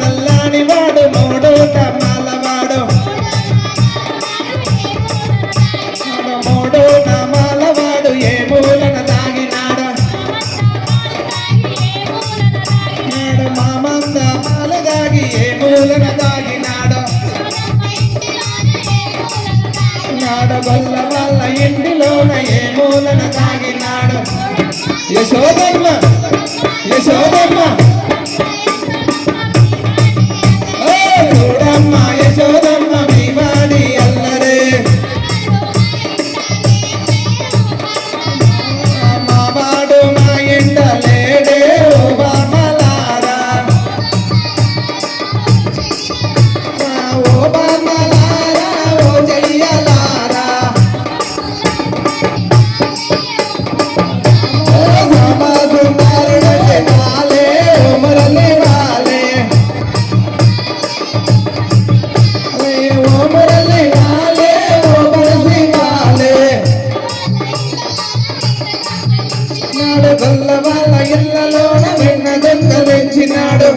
నల్లని వాడు మూడు నామాల వాడు మూడు నామాల వాడు ఏ మూలన దాగినాడు మామంద మాల దాగి ఏ మూలన దాగినాడు గొల్ల వాళ్ళ ఇంటిలోన ఏ మూలన దాగినాడు యశోదమ్మ యశోదమ్మ చూడమ్మ యశోదమ్మ మీ వాడి అల్లరే మా వాడు మా ఇంట లేడే ఓ బామలారా ఓ బామలారా ఓ జయ్యలారా గొల్ల వాళ్ళ ఇళ్ళలోన వెన్న దొంగ పెంచినాడు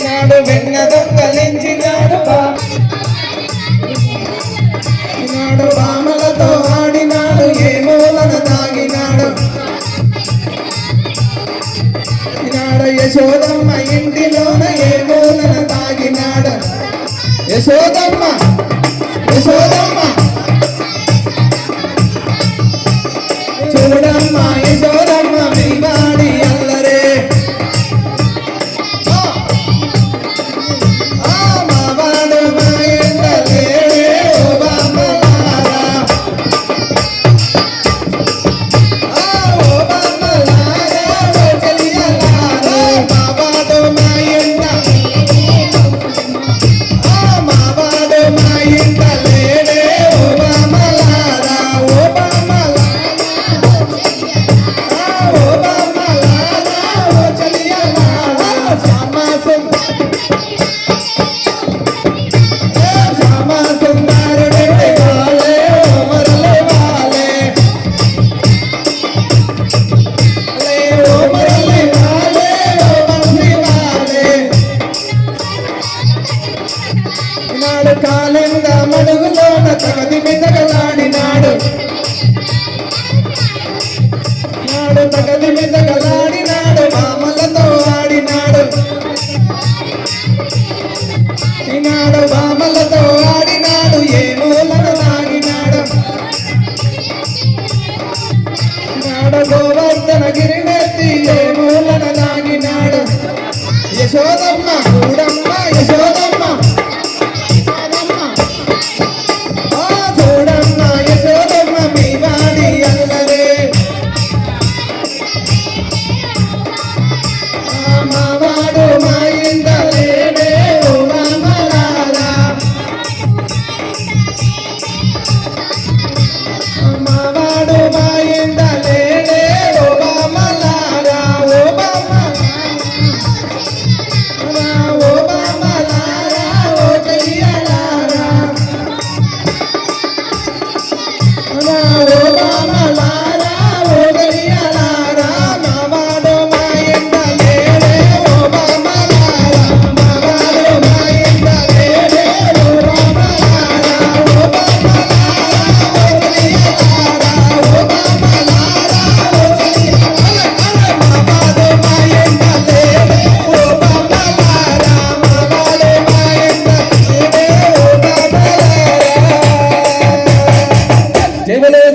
నాడు వెన్న దొంగలించినాడు నాడు బామలతో ఆడినాడు ఏ మూలన దాగినాడు నాడు యశోదమ్మ ఇంటిలోన ఏ మూలన దాగినాడు యశోదమ్మ యశోదమ్మ చూడమ్మ యశోదమ్మ మీ వాడి అల్లరే మా వాడు మా ఇంట లేడే ఓ బామలారా ఓ బామలారా ఓ చెలియలారా మా వాడు మా ఇంట లేడే ఓ బామలారా ఓ బామలారా కాలింద మడుగులోన తగది మిదగలాడినాడు నాడు తగది మిదగలాడినాడు బామలతో ఆడినాడు ఈనాడు బామలతో ఆడినాడు ఏ మూలన దాగినాడు నాడు గోవర్ధన గిరినెత్తి ఏ మూలన దాగినాడు యశోదమ్మ చూడమ్మ యశోదమ్మ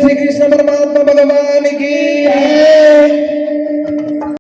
శ్రీకృష్ణ పరమాత్మ